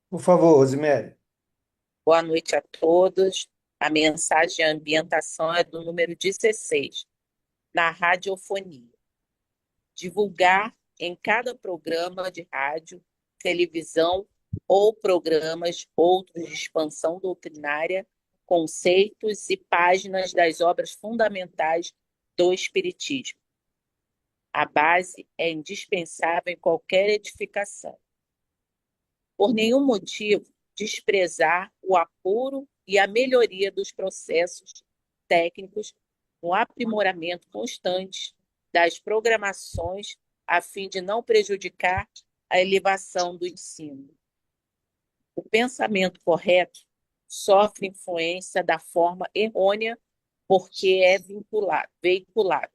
Por favor, Rosemary. Boa noite a todos. A mensagem de ambientação é do número 16, na radiofonia. Divulgar em cada programa de rádio, televisão ou programas outros de expansão doutrinária, conceitos e páginas das obras fundamentais do Espiritismo. A base é indispensável em qualquer edificação. Por nenhum motivo desprezar o apuro e a melhoria dos processos técnicos, o aprimoramento constante das programações, a fim de não prejudicar a elevação do ensino. O pensamento correto sofre influência da forma errônea porque é veiculado.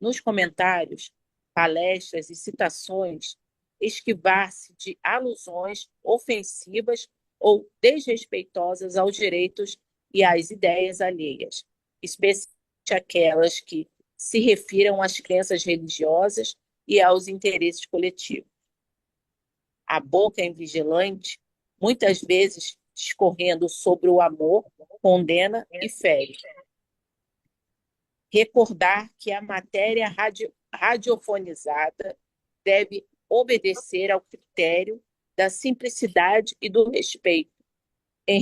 Nos comentários, palestras e citações, esquivar-se de alusões ofensivas ou desrespeitosas aos direitos e às ideias alheias, especialmente aquelas que se refiram às crenças religiosas e aos interesses coletivos. A boca invigilante, muitas vezes discorrendo sobre o amor, condena e fere. Recordar que a matéria radiofonizada deve obedecer ao critério da simplicidade e do respeito em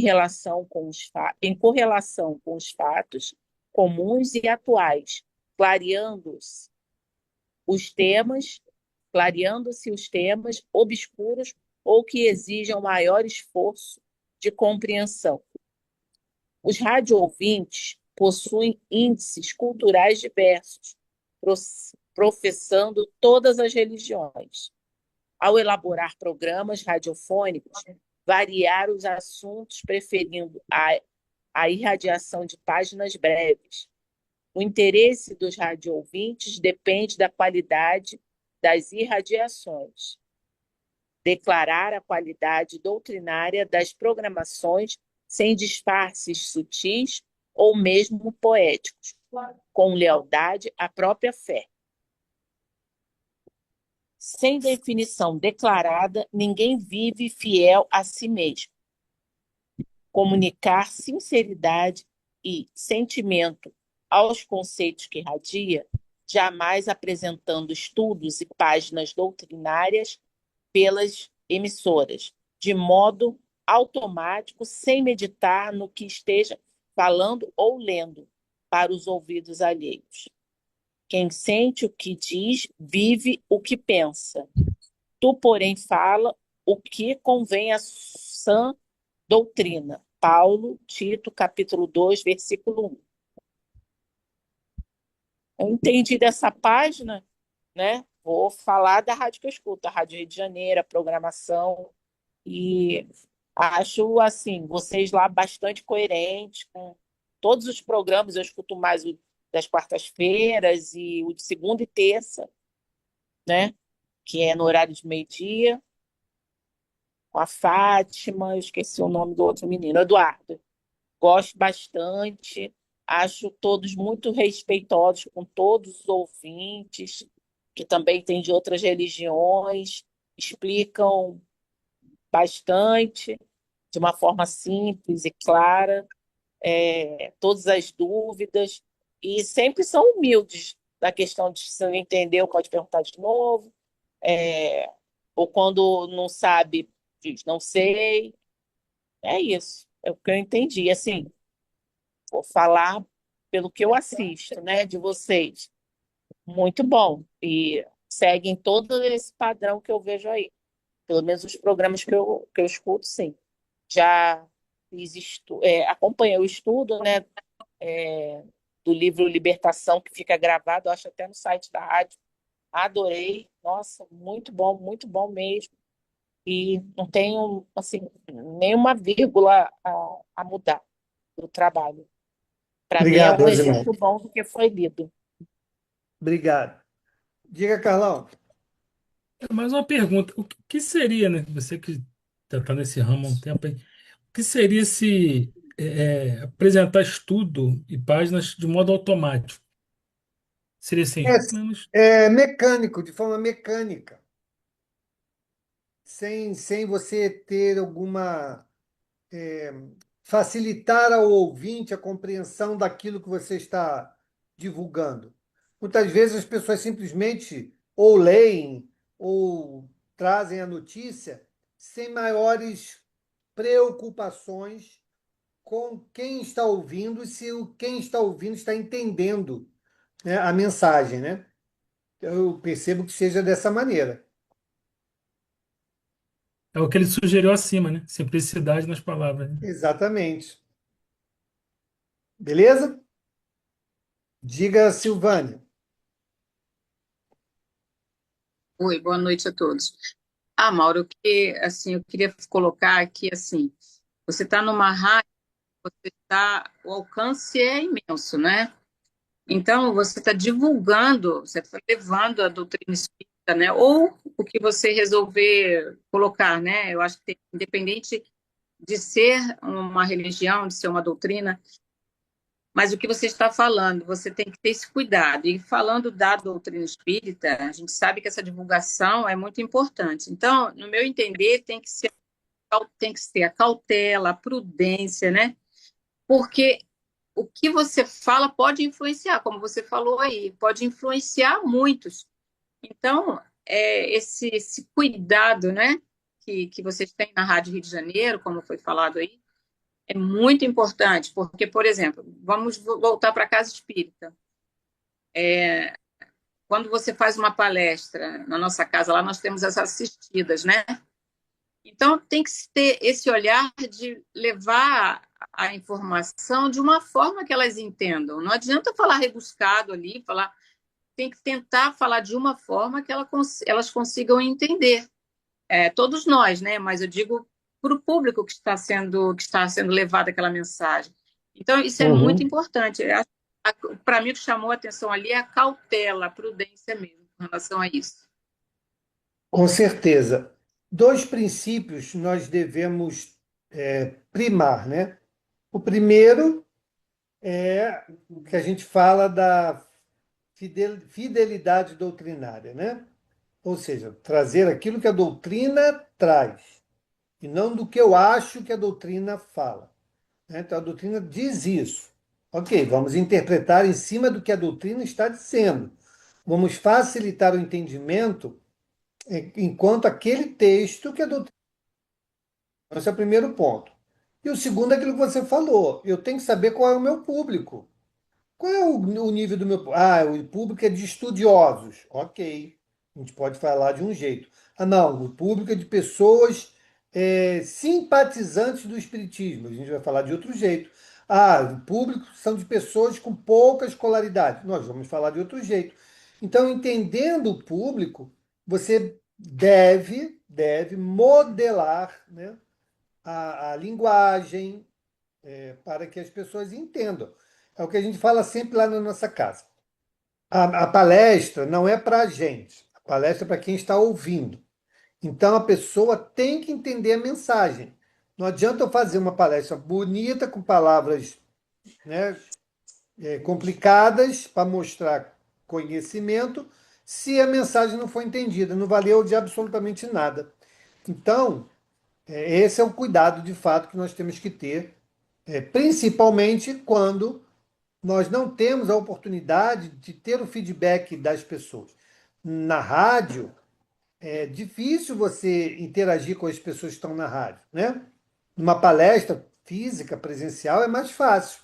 correlação com os fatos comuns e atuais, clareando-se os temas, clareando-se os temas obscuros ou que exijam maior esforço de compreensão. Os rádio-ouvintes possuem índices culturais diversos, professando todas as religiões. Ao elaborar programas radiofônicos, variar os assuntos, preferindo a irradiação de páginas breves. O interesse dos rádio-ouvintes depende da qualidade das irradiações. Declarar a qualidade doutrinária das programações sem disfarces sutis ou mesmo poéticos, com lealdade à própria fé. Sem definição declarada, ninguém vive fiel a si mesmo. Comunicar sinceridade e sentimento aos conceitos que irradia, jamais apresentando estudos e páginas doutrinárias pelas emissoras, de modo automático, sem meditar no que esteja falando ou lendo, para os ouvidos alheios. Quem sente o que diz, vive o que pensa. Tu, porém, fala o que convém à sã doutrina. Paulo, Tito, capítulo 2, versículo 1. Eu entendi dessa página, né? Vou falar da rádio que eu escuto, a Rádio Rio de Janeiro, a programação, e acho, assim, vocês lá bastante coerentes com todos os programas. Eu escuto mais o das quartas-feiras e o de segunda e terça, né? Que é no horário de meio-dia, com a Fátima, eu esqueci o nome do outro menino, Eduardo. Gosto bastante, acho todos muito respeitosos com todos os ouvintes, que também têm de outras religiões, explicam bastante, de uma forma simples e clara, todas as dúvidas, e sempre são humildes na questão de se não entendeu, pode perguntar de novo, é, ou quando não sabe, diz não sei. É isso, é o que eu entendi. Assim, vou falar pelo que eu assisto, né, de vocês. Muito bom. E seguem todo esse padrão que eu vejo aí. Pelo menos os programas que eu escuto, sim. Já acompanhei o estudo, né, do livro Libertação, que fica gravado, acho até no site da rádio. Adorei. Nossa, muito bom mesmo. E não tenho, assim, nenhuma vírgula a mudar do trabalho. Para mim é Obrigado, um Rosemary. exemplo bom do que foi lido. Obrigado. Diga, Carlão. Mais uma pergunta: o que seria, né? Você que já está nesse ramo há um tempo aí, o que seria se apresentar estudo e páginas de modo automático? Seria assim, menos. É mecânico, de forma mecânica. sem você ter alguma facilitar ao ouvinte a compreensão daquilo que você está divulgando. Muitas vezes as pessoas simplesmente ou leem ou trazem a notícia sem maiores preocupações com quem está ouvindo e se quem está ouvindo está entendendo, né, a mensagem, né? Eu percebo que seja dessa maneira. É o que ele sugeriu acima, né? Simplicidade nas palavras, né? Exatamente. Beleza? Diga, Silvânia. Oi, boa noite a todos. Ah, Mauro, assim, eu queria colocar aqui, assim, você está numa rádio, o alcance é imenso, né? Então, você está divulgando, você está levando a doutrina espírita, né? Ou o que você resolver colocar, né? Eu acho que independente de ser uma religião, de ser uma doutrina, mas o que você está falando, você tem que ter esse cuidado. E falando da doutrina espírita, a gente sabe que essa divulgação é muito importante. Então, no meu entender, tem que ser a cautela, a prudência, né? Porque o que você fala pode influenciar, como você falou aí, pode influenciar muitos. Então, esse cuidado, né, que vocês têm na Rádio Rio de Janeiro, como foi falado aí, é muito importante, porque, por exemplo, vamos voltar para a Casa Espírita. Quando você faz uma palestra na nossa casa, lá nós temos as assistidas, né? Então, tem que ter esse olhar de levar a informação de uma forma que elas entendam. Não adianta falar rebuscado ali, tem que tentar falar de uma forma que elas consigam entender. Todos nós, né? Mas eu digo para o público que está sendo levada aquela mensagem. Então, isso é muito Uhum. importante. Para mim, o que chamou a atenção ali é a cautela, a prudência mesmo, com relação a isso. Com certeza. Dois princípios nós devemos primar, né? O primeiro é o que a gente fala da fidelidade doutrinária, né? Ou seja, trazer aquilo que a doutrina traz, e não do que eu acho que a doutrina fala, né? Então, a doutrina diz isso. Ok, vamos interpretar em cima do que a doutrina está dizendo. Vamos facilitar o entendimento enquanto aquele texto que a doutrina. Esse é o primeiro ponto. E o segundo é aquilo que você falou. Eu tenho que saber qual é o meu público. Qual é o nível do meu. Ah, o público é de estudiosos. Ok. A gente pode falar de um jeito. Ah, não. O público é de pessoas simpatizantes do espiritismo. A gente vai falar de outro jeito. Ah, o público são de pessoas com pouca escolaridade. Nós vamos falar de outro jeito. Então, entendendo o público, você deve modelar, né, a linguagem, para que as pessoas entendam. É o que a gente fala sempre lá na nossa casa. A palestra não é para a gente, a palestra é para quem está ouvindo. Então a pessoa tem que entender a mensagem. Não adianta eu fazer uma palestra bonita com palavras, né, complicadas para mostrar conhecimento, se a mensagem não for entendida, não valeu de absolutamente nada. Então, esse é o cuidado de fato que nós temos que ter, principalmente quando nós não temos a oportunidade de ter o feedback das pessoas. Na rádio, é difícil você interagir com as pessoas que estão na rádio, né? Numa palestra física, presencial, é mais fácil.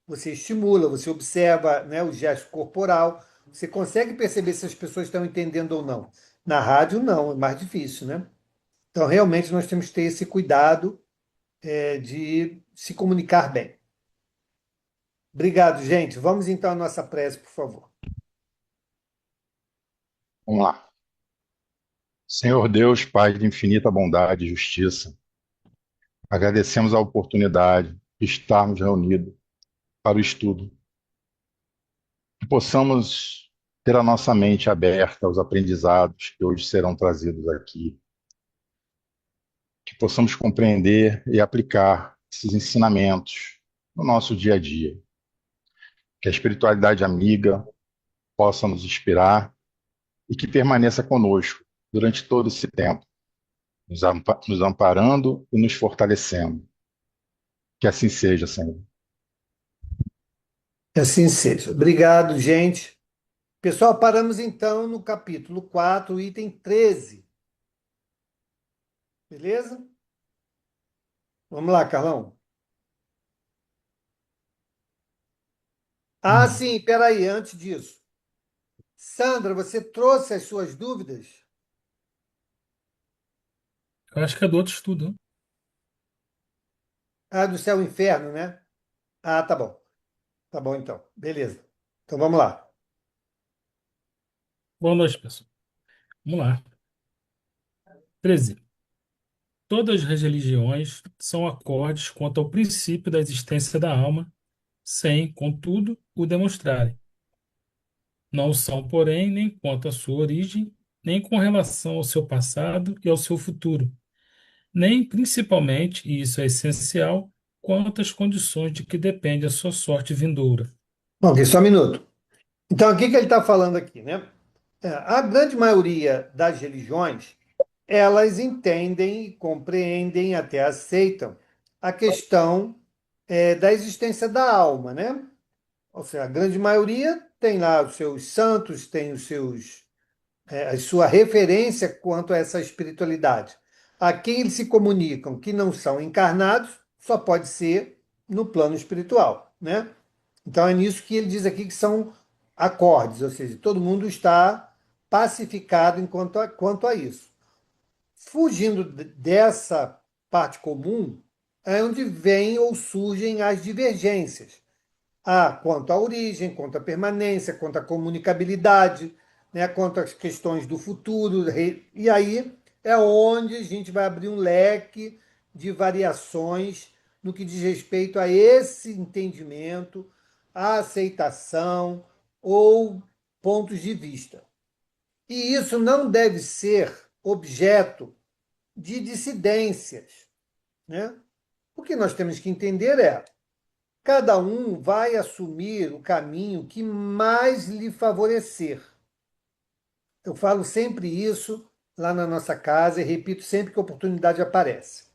Você estimula, você observa, né, o gesto corporal, você consegue perceber se as pessoas estão entendendo ou não. Na rádio, não, é mais difícil, né? Então, realmente, nós temos que ter esse cuidado, de se comunicar bem. Obrigado, gente. Vamos então à nossa prece, por favor. Vamos lá. Senhor Deus, Pai de infinita bondade e justiça, agradecemos a oportunidade de estarmos reunidos para o estudo, que possamos ter a nossa mente aberta aos aprendizados que hoje serão trazidos aqui, que possamos compreender e aplicar esses ensinamentos no nosso dia a dia, que a espiritualidade amiga possa nos inspirar e que permaneça conosco durante todo esse tempo, nos amparando e nos fortalecendo. Que assim seja, Senhor. Que assim seja. Obrigado, gente. Pessoal, paramos então no capítulo 4, item 13. Beleza? Vamos lá, Carlão. Ah, sim, peraí, antes disso. Sandra, você trouxe as suas dúvidas? Eu acho que é do outro estudo, né? Ah, do céu e inferno, né? Ah, tá bom. Tá bom, então. Beleza. Então vamos lá. Boa noite, pessoal. Vamos lá. 13. Todas as religiões são acordes quanto ao princípio da existência da alma, sem, contudo, o demonstrarem. Não o são, porém, nem quanto à sua origem, nem com relação ao seu passado e ao seu futuro, nem principalmente, e isso é essencial, quanto às condições de que depende a sua sorte vindoura. Bom, aqui só um minuto. Então, o que ele está falando aqui, né? A grande maioria das religiões, elas entendem, compreendem, até aceitam a questão da existência da alma, né? Ou seja, a grande maioria tem lá os seus santos, tem os seus, a sua referência quanto a essa espiritualidade. A quem eles se comunicam que não são encarnados, só pode ser no plano espiritual, né? Então é nisso que ele diz aqui que são acordes, ou seja, todo mundo está pacificado quanto a isso. Fugindo dessa parte comum, é onde vêm ou surgem as divergências. Quanto à origem, quanto à permanência, quanto à comunicabilidade, né, quanto às questões do futuro. E aí é onde a gente vai abrir um leque de variações no que diz respeito a esse entendimento, a aceitação ou pontos de vista. E isso não deve ser objeto de dissidências, né? O que nós temos que entender é cada um vai assumir o caminho que mais lhe favorecer. Eu falo sempre isso lá na nossa casa e repito sempre que a oportunidade aparece.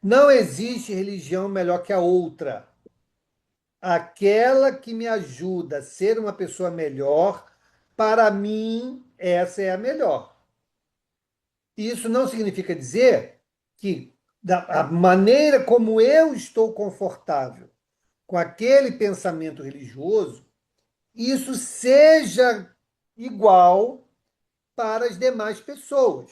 Não existe religião melhor que a outra. Aquela que me ajuda a ser uma pessoa melhor, para mim, essa é a melhor. Isso não significa dizer que, da maneira como eu estou confortável com aquele pensamento religioso, isso seja igual para as demais pessoas.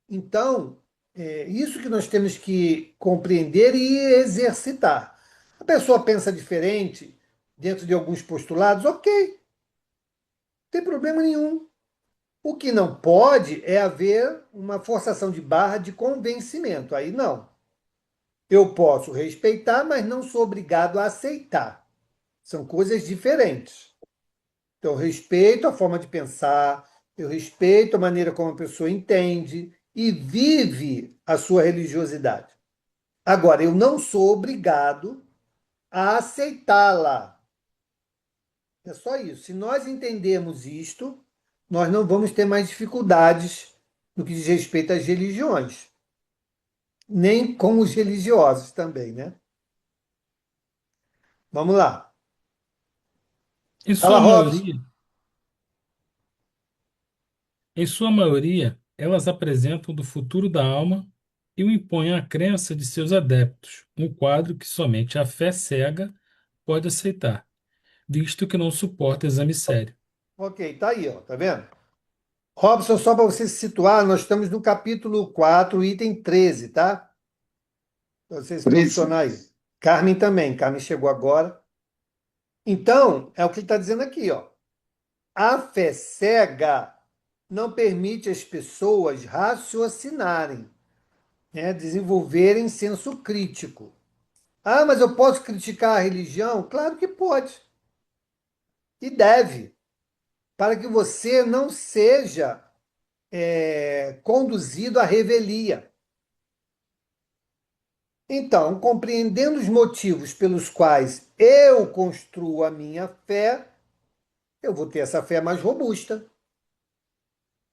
Então, é isso que nós temos que compreender e exercitar. A pessoa pensa diferente dentro de alguns postulados, ok, não tem problema nenhum. O que não pode é haver uma forçação de barra de convencimento. Aí não. Eu posso respeitar, mas não sou obrigado a aceitar. São coisas diferentes. Então, eu respeito a forma de pensar, eu respeito a maneira como a pessoa entende e vive a sua religiosidade. Agora, eu não sou obrigado a aceitá-la. É só isso. Se nós entendermos isto, nós não vamos ter mais dificuldades no que diz respeito às religiões, nem com os religiosos também, né? Vamos lá. Em Fala, sua Robson. maioria, em sua maioria, elas apresentam do futuro da alma e o impõem à crença de seus adeptos, um quadro que somente a fé cega pode aceitar, visto que não suporta exame sério. Ok, tá aí, ó, tá vendo? Robson, só para você se situar, nós estamos no capítulo 4, item 13, tá? Para você se 13. posicionar aí. Carmen também, Carmen chegou agora. Então, é o que ele está dizendo aqui, ó. A fé cega não permite às pessoas raciocinarem, né? Desenvolverem senso crítico. Mas eu posso criticar a religião? Claro que pode. E deve, para que você não seja conduzido à revelia. Então, compreendendo os motivos pelos quais eu construo a minha fé, eu vou ter essa fé mais robusta.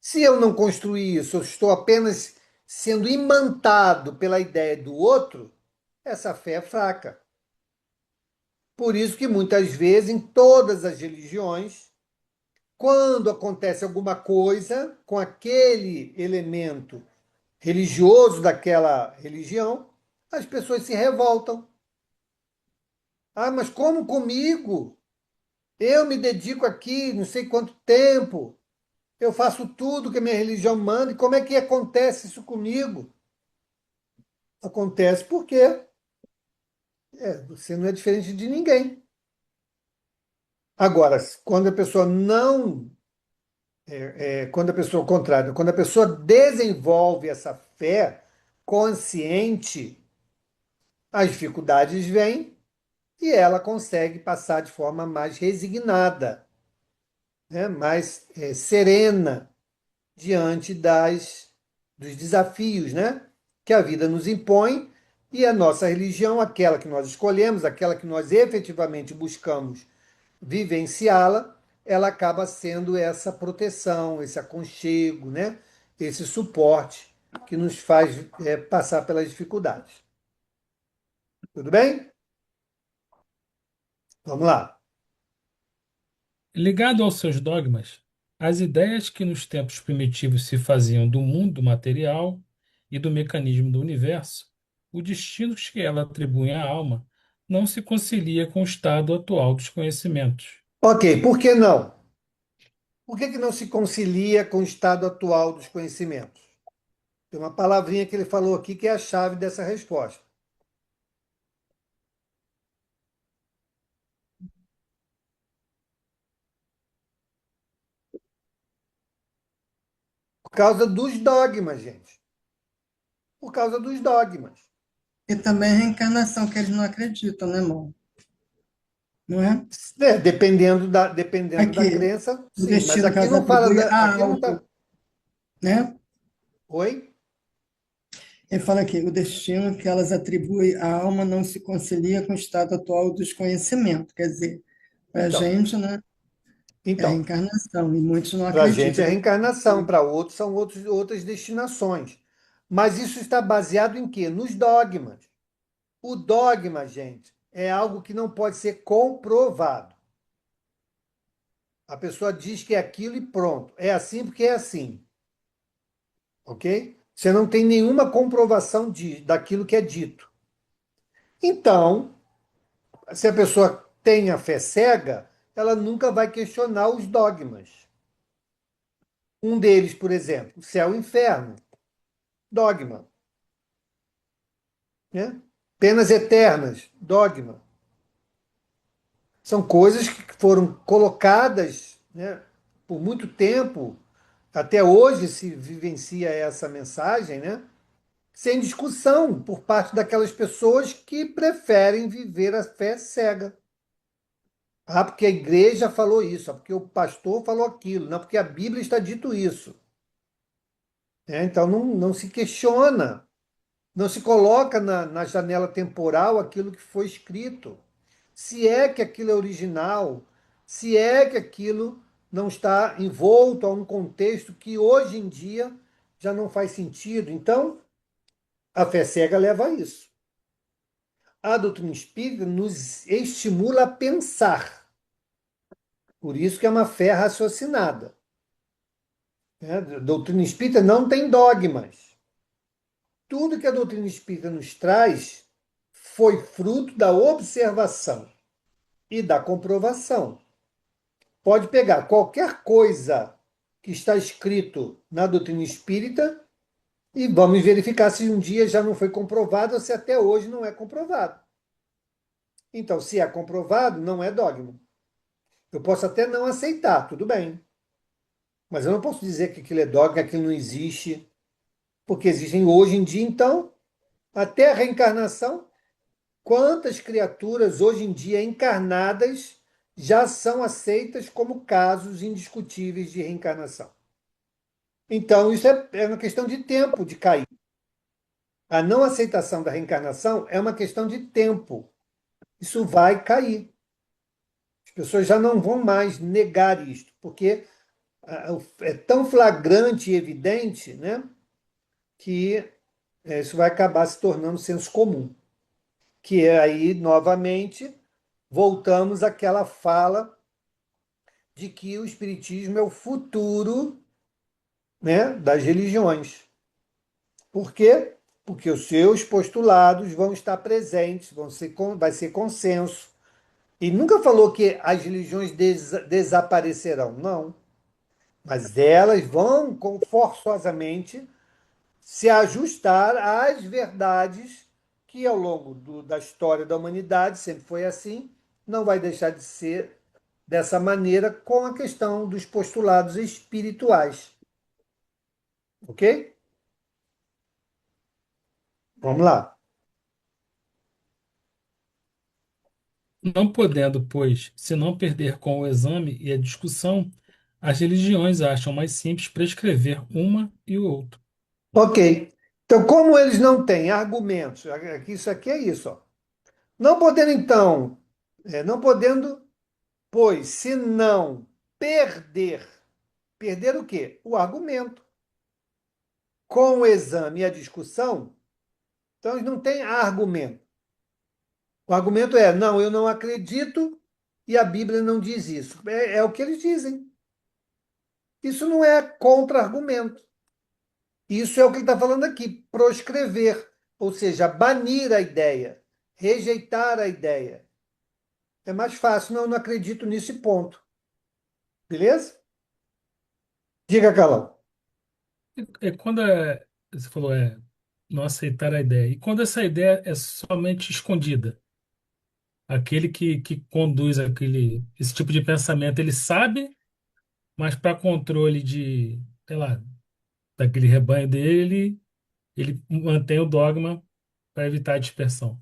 Se eu não construir isso, eu estou apenas sendo imantado pela ideia do outro, essa fé é fraca. Por isso que muitas vezes, em todas as religiões, quando acontece alguma coisa com aquele elemento religioso daquela religião, as pessoas se revoltam. Ah, mas como comigo? Eu me dedico aqui não sei quanto tempo, eu faço tudo que a minha religião manda, e como é que acontece isso comigo? Acontece porque você não é diferente de ninguém. Agora, quando a pessoa não, quando a pessoa, ao contrário, quando a pessoa desenvolve essa fé consciente, as dificuldades vêm e ela consegue passar de forma mais resignada, né, mais serena diante dos desafios, né, que a vida nos impõe, e a nossa religião, aquela que nós escolhemos, aquela que nós efetivamente buscamos vivenciá-la, ela acaba sendo essa proteção, esse aconchego, né, esse suporte que nos faz passar pelas dificuldades. Tudo bem? Vamos lá. Ligado aos seus dogmas, as ideias que nos tempos primitivos se faziam do mundo material e do mecanismo do universo, o destino que ela atribui à alma não se concilia com o estado atual dos conhecimentos. Ok, por que não? Por que não se concilia com o estado atual dos conhecimentos? Tem uma palavrinha que ele falou aqui que é a chave dessa resposta. Por causa dos dogmas, gente. Por causa dos dogmas. E também a reencarnação, que eles não acreditam, né, irmão? Não é? Dependendo da Aqui, crença, o sim. Mas destino que aqui elas não fala. atribuem a Aqui não está. algo, né? Oi? Ele fala aqui, o destino que elas atribuem à alma não se concilia com o estado atual dos conhecimentos. Quer dizer, para a Então, gente, né, é a então reencarnação, e muitos não para a gente é acreditam. reencarnação, para outros são outras destinações. Mas isso está baseado em quê? Nos dogmas. O dogma, gente, é algo que não pode ser comprovado. A pessoa diz que é aquilo e pronto. É assim porque é assim. Ok? Você não tem nenhuma comprovação daquilo que é dito. Então, se a pessoa tem a fé cega, ela nunca vai questionar os dogmas. Um deles, por exemplo, céu e inferno. Dogma. Né? Penas eternas. Dogma. São coisas que foram colocadas, né, por muito tempo. Até hoje se vivencia essa mensagem, né? Sem discussão por parte daquelas pessoas que preferem viver a fé cega. Ah, porque a igreja falou isso, ah, porque o pastor falou aquilo, não porque a Bíblia está dito isso. Então não se questiona, não se coloca na janela temporal aquilo que foi escrito. Se é que aquilo é original, se é que aquilo não está envolto a um contexto que hoje em dia já não faz sentido. Então, a fé cega leva a isso. A doutrina espírita nos estimula a pensar. Por isso que é uma fé raciocinada. A doutrina espírita não tem dogmas. Tudo que a doutrina espírita nos traz foi fruto da observação e da comprovação. Pode pegar qualquer coisa que está escrito na doutrina espírita e vamos verificar se um dia já não foi comprovado ou se até hoje não é comprovado. Então, se é comprovado, não é dogma. Eu posso até não aceitar, tudo bem. Mas eu não posso dizer que aquilo é dogma, que aquilo não existe, porque existem hoje em dia, então, até a reencarnação. Quantas criaturas hoje em dia encarnadas já são aceitas como casos indiscutíveis de reencarnação? Então, isso é uma questão de tempo de cair. A não aceitação da reencarnação é uma questão de tempo. Isso vai cair. As pessoas já não vão mais negar isto, porque é tão flagrante e evidente, né, que isso vai acabar se tornando senso comum. Que é aí, novamente, voltamos àquela fala de que o Espiritismo é o futuro, né, das religiões. Por quê? Porque os seus postulados vão estar presentes, vai ser consenso. E nunca falou que as religiões desaparecerão, não. Mas elas vão forçosamente se ajustar às verdades que, ao longo da história da humanidade, sempre foi assim, não vai deixar de ser dessa maneira com a questão dos postulados espirituais. Ok? Vamos lá. Não podendo, pois, se não perder com o exame e a discussão, as religiões acham mais simples prescrever uma e o outro. Ok. Então, como eles não têm argumentos, isso aqui é isso, ó. Não podendo, então, não podendo, pois, se não perder o quê? O argumento. Com o exame e a discussão, então eles não têm argumento. O argumento é, não, eu não acredito e a Bíblia não diz isso. É o que eles dizem. Isso não é contra-argumento. Isso é o que ele está falando aqui, proscrever, ou seja, banir a ideia, rejeitar a ideia. É mais fácil, não, eu não acredito nisso e ponto. Beleza? Diga, Calão. Você falou, não aceitar a ideia. E quando essa ideia é somente escondida, aquele que conduz esse tipo de pensamento, ele sabe, mas para controle sei lá, daquele rebanho dele, ele mantém o dogma para evitar a dispersão.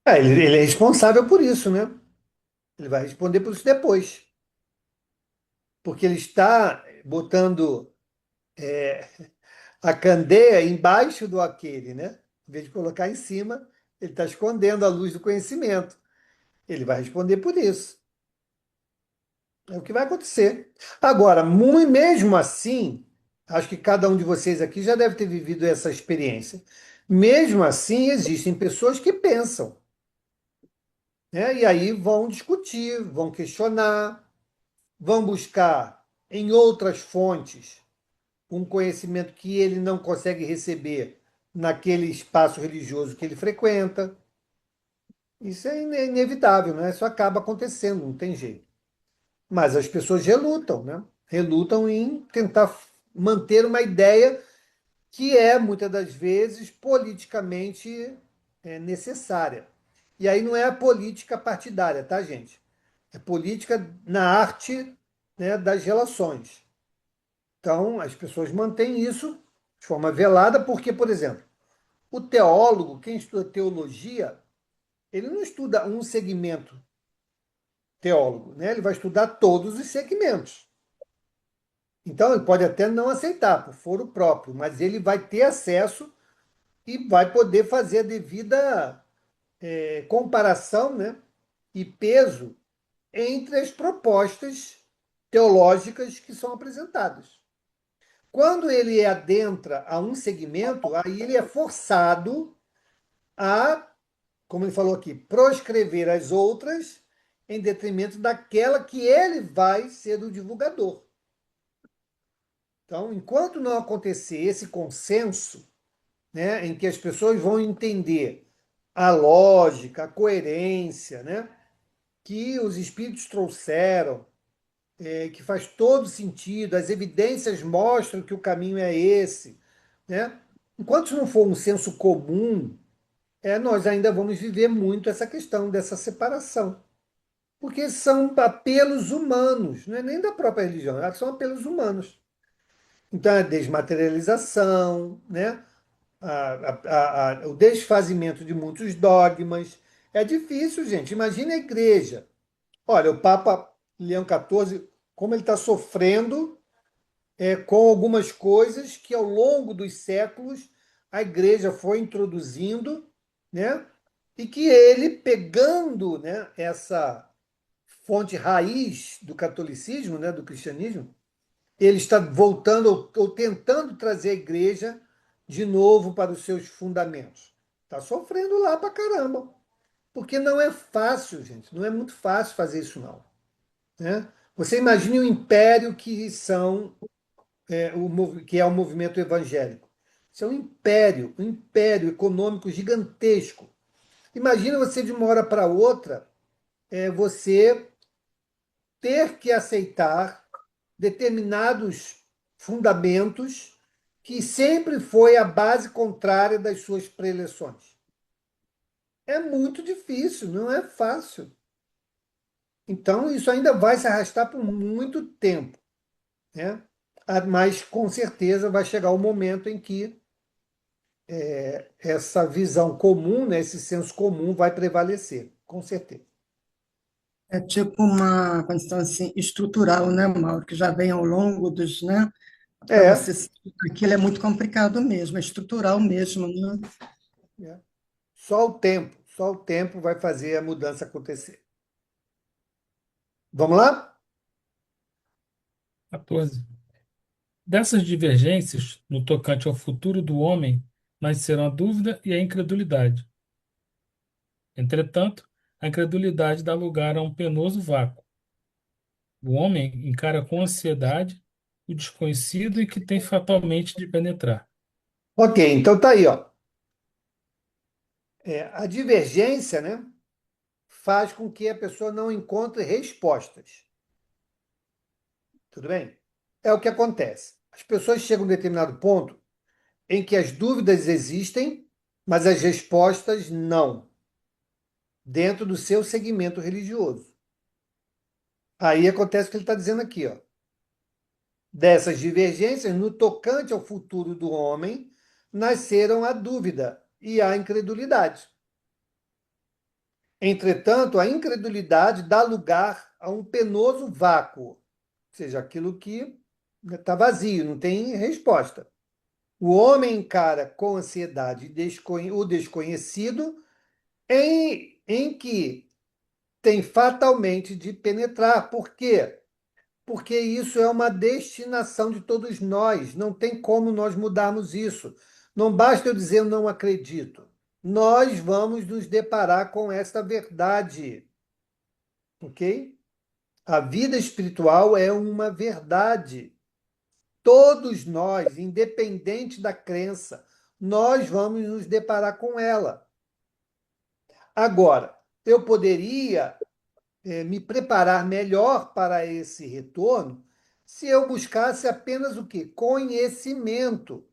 Ele é responsável por isso, né? Ele vai responder por isso depois. Porque ele está botando a candeia embaixo do aquele, né? Em vez de colocar em cima, ele está escondendo a luz do conhecimento. Ele vai responder por isso. É o que vai acontecer. Agora, mesmo assim, acho que cada um de vocês aqui já deve ter vivido essa experiência. Mesmo assim, existem pessoas que pensam, né? E aí vão discutir, vão questionar, vão buscar em outras fontes um conhecimento que ele não consegue receber naquele espaço religioso que ele frequenta. Isso é inevitável, né? Isso acaba acontecendo, não tem jeito. Mas as pessoas relutam, né? Relutam em tentar manter uma ideia que é, muitas das vezes, politicamente necessária. E aí não é a política partidária, tá, gente? É política na arte, né, das relações. Então, as pessoas mantêm isso de forma velada, porque, por exemplo, o teólogo, quem estuda teologia, ele não estuda um segmento teólogo, né? Ele vai estudar todos os segmentos. Então, ele pode até não aceitar, por foro próprio, mas ele vai ter acesso e vai poder fazer a devida comparação, né, e peso entre as propostas teológicas que são apresentadas. Quando ele adentra a um segmento, aí ele é forçado a, como ele falou aqui, proscrever as outras em detrimento daquela que ele vai ser o divulgador. Então, enquanto não acontecer esse consenso, né, em que as pessoas vão entender a lógica, a coerência, né, que os espíritos trouxeram, que faz todo sentido, as evidências mostram que o caminho é esse, né? Enquanto isso não for um senso comum, nós ainda vamos viver muito essa questão dessa separação. Porque são apelos humanos, não é nem da própria religião, são apelos humanos. Então, a desmaterialização, né? O desfazimento de muitos dogmas. É difícil, gente. Imagine a igreja. Olha, o Papa Leão XIV, como ele está sofrendo com algumas coisas que ao longo dos séculos a igreja foi introduzindo, né? E que ele, pegando, né, essa fonte raiz do catolicismo, né, do cristianismo, ele está voltando ou tentando trazer a igreja de novo para os seus fundamentos. Está sofrendo lá para caramba. Porque não é fácil, gente. Não é muito fácil fazer isso, não. Né? Você imagine o império que são que é o movimento evangélico. Isso é um império econômico gigantesco. Imagina você de uma hora para outra, você ter que aceitar determinados fundamentos que sempre foi a base contrária das suas preleções. É muito difícil, não é fácil. Então, isso ainda vai se arrastar por muito tempo, né? Mas, com certeza, vai chegar o momento em que essa visão comum, né, esse senso comum vai prevalecer, com certeza. É tipo uma condição assim, estrutural, né, Mauro? Que já vem ao longo dos, né? Para É, você, aquilo é muito complicado mesmo, é estrutural mesmo, né? é. Só o tempo vai fazer a mudança acontecer. Vamos lá? 14. Dessas divergências, no tocante ao futuro do homem, nascerão a dúvida e a incredulidade. Entretanto, a incredulidade dá lugar a um penoso vácuo. O homem encara com ansiedade o desconhecido e que tem fatalmente de penetrar. Ok, então tá aí, ó. A divergência, né, faz com que a pessoa não encontre respostas. Tudo bem? É o que acontece. As pessoas chegam a um determinado ponto em que as dúvidas existem, mas as respostas não, dentro do seu segmento religioso. Aí acontece o que ele está dizendo aqui, ó. Dessas divergências, no tocante ao futuro do homem, nasceram a dúvida e a incredulidade. Entretanto, a incredulidade dá lugar a um penoso vácuo, ou seja, aquilo que está vazio, não tem resposta. O homem encara com ansiedade o desconhecido, em que tem fatalmente de penetrar. Por quê? Porque isso é uma destinação de todos nós. Não tem como nós mudarmos isso. Não basta eu dizer eu não acredito. Nós vamos nos deparar com esta verdade. Ok? A vida espiritual é uma verdade. Todos nós, independente da crença, nós vamos nos deparar com ela. Agora, eu poderia me preparar melhor para esse retorno se eu buscasse apenas o quê? Conhecimento.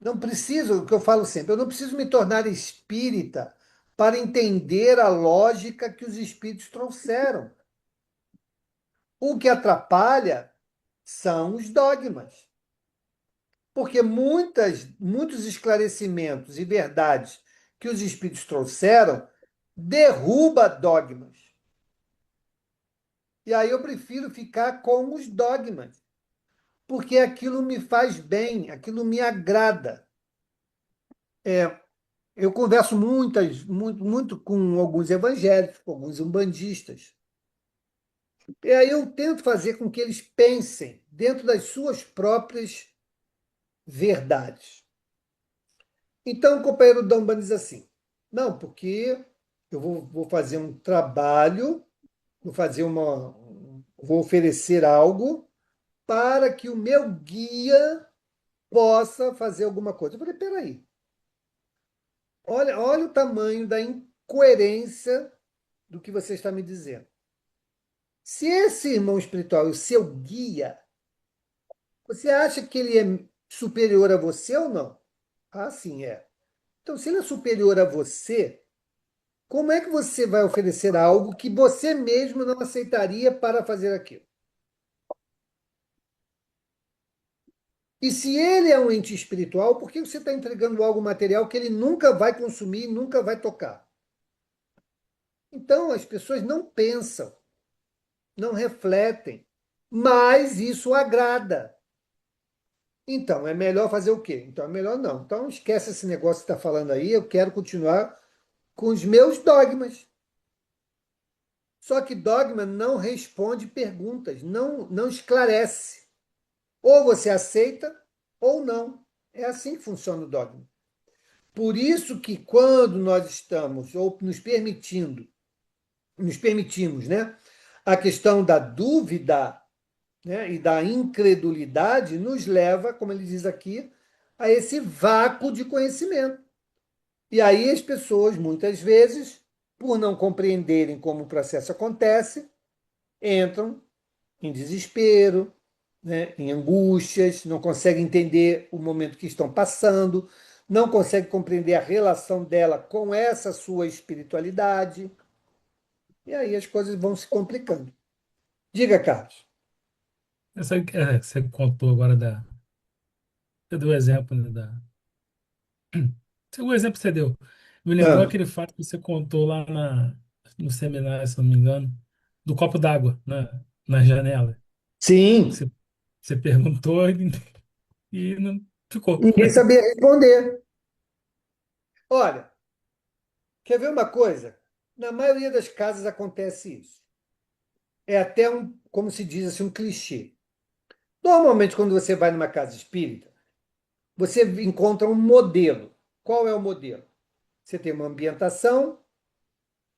Não preciso, o que eu falo sempre, eu não preciso me tornar espírita para entender a lógica que os espíritos trouxeram. O que atrapalha são os dogmas. Porque muitos esclarecimentos e verdades que os espíritos trouxeram derruba dogmas. E aí eu prefiro ficar com os dogmas, porque aquilo me faz bem, aquilo me agrada. Eu converso muito com alguns evangélicos, com alguns umbandistas. E aí eu tento fazer com que eles pensem dentro das suas próprias verdades. Então, o companheiro da Umbanda diz assim: não, porque eu vou fazer um trabalho, vou oferecer algo para que o meu guia possa fazer alguma coisa. Eu falei, peraí, olha o tamanho da incoerência do que você está me dizendo. Se esse irmão espiritual é o seu guia, você acha que ele é superior a você ou não? Ah, sim, é. Então, se ele é superior a você, como é que você vai oferecer algo que você mesmo não aceitaria para fazer aquilo? E se ele é um ente espiritual, por que você está entregando algo material que ele nunca vai consumir, nunca vai tocar? Então, as pessoas não pensam, não refletem, mas isso agrada. Então, é melhor fazer o quê? Então, é melhor não. Então, esquece esse negócio que está falando aí, eu quero continuar com os meus dogmas. Só que dogma não responde perguntas, não esclarece. Ou você aceita ou não. É assim que funciona o dogma. Por isso que quando nós estamos ou nos permitimos, né, a questão da dúvida, né, e da incredulidade nos leva, como ele diz aqui, a esse vácuo de conhecimento. E aí as pessoas, muitas vezes, por não compreenderem como o processo acontece, entram em desespero, né, em angústias, não conseguem entender o momento que estão passando, não conseguem compreender a relação dela com essa sua espiritualidade. E aí as coisas vão se complicando. Diga, Carlos. Você contou agora do exemplo, né, o exemplo que você deu. Me lembrou Ah, aquele fato que você contou lá no seminário, se não me engano, do copo d'água na janela. sim, Você, você perguntou e não ficou. ninguém sabia responder. Olha, quer ver uma coisa? Na maioria das casas acontece isso. É até como se diz assim, um clichê. Normalmente, quando você vai numa casa espírita, você encontra um modelo. Qual é o modelo? Você tem uma ambientação,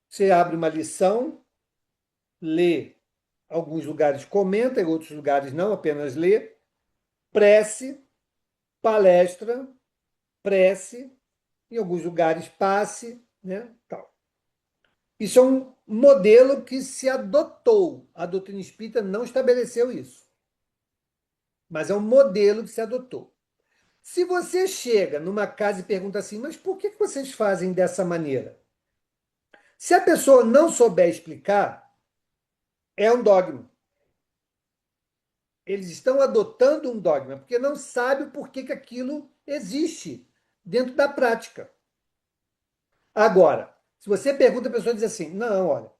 você abre uma lição, lê, alguns lugares comenta, em outros lugares não, apenas lê, prece, palestra, prece, em alguns lugares passe, né? Tal. Isso é um modelo que se adotou. A doutrina espírita não estabeleceu isso, mas é um modelo que se adotou. Se você chega numa casa e pergunta assim, mas por que vocês fazem dessa maneira? Se a pessoa não souber explicar, é um dogma. Eles estão adotando um dogma, porque não sabe por que aquilo existe dentro da prática. Agora, se você pergunta, a pessoa diz assim: não, olha,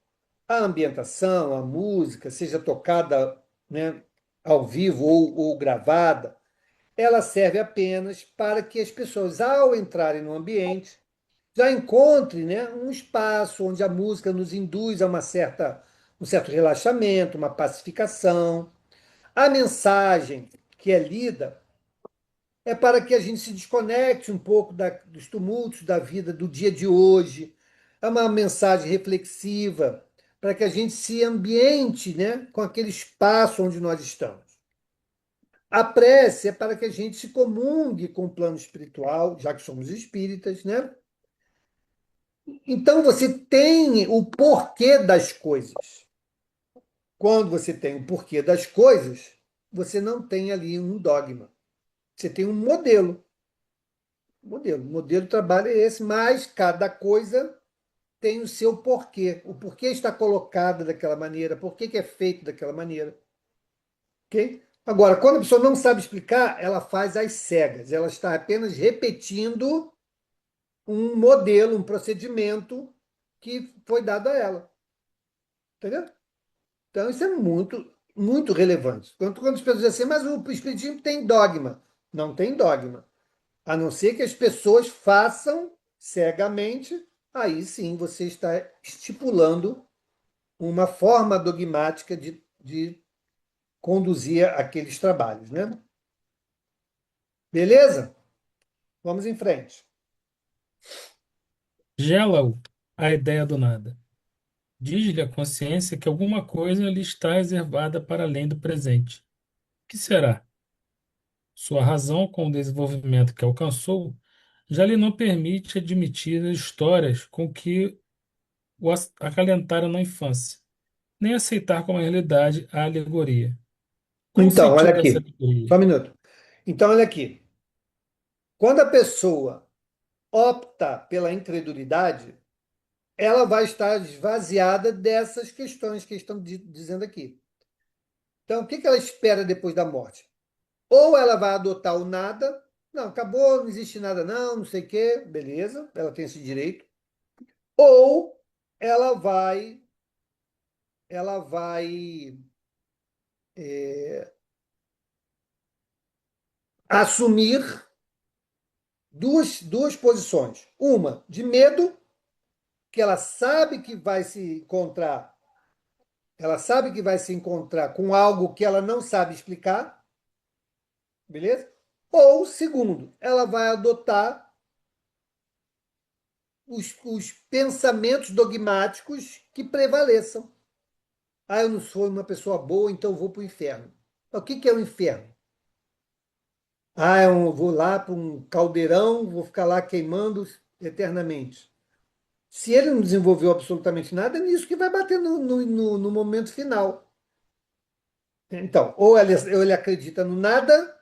a ambientação, a música, seja tocada, né, ao vivo ou gravada, ela serve apenas para que as pessoas, ao entrarem no ambiente, já encontrem, né, um espaço onde a música nos induz a um certo relaxamento, uma pacificação. A mensagem que é lida é para que a gente se desconecte um pouco dos tumultos da vida do dia de hoje. É uma mensagem reflexiva para que a gente se ambiente, né, com aquele espaço onde nós estamos. A prece é para que a gente se comungue com o plano espiritual, já que somos espíritas, né? Então você tem o porquê das coisas. Quando você tem o porquê das coisas, você não tem ali um dogma. Você tem um modelo. O modelo de trabalho é esse, mas cada coisa tem o seu porquê. O porquê está colocado daquela maneira, por que é feito daquela maneira. Ok? Agora, quando a pessoa não sabe explicar, ela faz às cegas. Ela está apenas repetindo um modelo, um procedimento que foi dado a ela. Entendeu? Então, isso é muito, muito relevante. Quando as pessoas dizem assim, mas o Espiritismo tem dogma. Não tem dogma. A não ser que as pessoas façam cegamente, aí sim você está estipulando uma forma dogmática de conduzir aqueles trabalhos, né? Beleza? Vamos em frente. Gela-o a ideia do nada. Diz-lhe a consciência que alguma coisa lhe está reservada para além do presente. Que será? Sua razão, com o desenvolvimento que alcançou, já lhe não permite admitir as histórias com que o acalentaram na infância, nem aceitar como realidade a alegoria. Qual o Então, olha sentido dessa aqui. Só alegoria? um minuto. Então, olha aqui. Quando a pessoa opta pela incredulidade, ela vai estar esvaziada dessas questões que estão dizendo aqui. Então, o que ela espera depois da morte? Ou ela vai adotar o nada, não, acabou, não existe nada não, não sei o quê, beleza, ela tem esse direito. Ou ela vai assumir duas posições. Uma de medo que ela sabe que vai se encontrar, ela sabe que vai se encontrar com algo que ela não sabe explicar, beleza? Ou, segundo, ela vai adotar os pensamentos dogmáticos que prevaleçam. Ah, eu não sou uma pessoa boa, então eu vou para o inferno. Mas o que é o inferno? Ah, eu vou lá para um caldeirão, vou ficar lá queimando eternamente. Se ele não desenvolveu absolutamente nada, é nisso que vai bater no momento final. Então, ou ele acredita no nada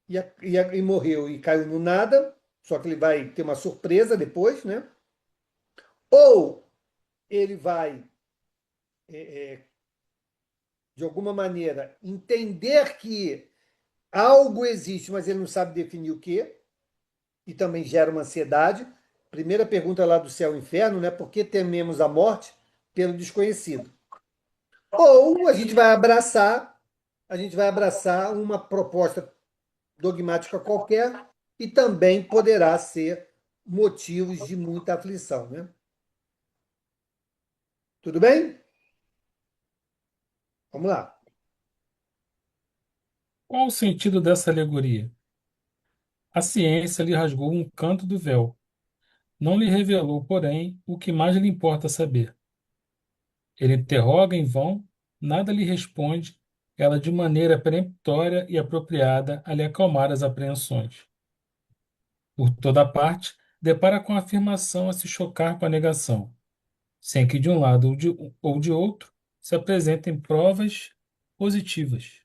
e morreu e caiu no nada, só que ele vai ter uma surpresa depois, né? Ou ele vai, de alguma maneira, entender que algo existe, mas ele não sabe definir o quê, e também gera uma ansiedade. Primeira pergunta lá do céu e inferno, né? Por que tememos a morte? Pelo desconhecido. Ou a gente vai abraçar uma proposta dogmática qualquer e também poderá ser motivos de muita aflição, né? Tudo bem? Vamos lá. Qual o sentido dessa alegoria? A ciência lhe rasgou um canto do véu. Não lhe revelou, porém, o que mais lhe importa saber. Ele interroga em vão, nada lhe responde, ela de maneira peremptória e apropriada a lhe acalmar as apreensões. Por toda parte, depara com a afirmação a se chocar com a negação, sem que de um lado ou de outro se apresentem provas positivas.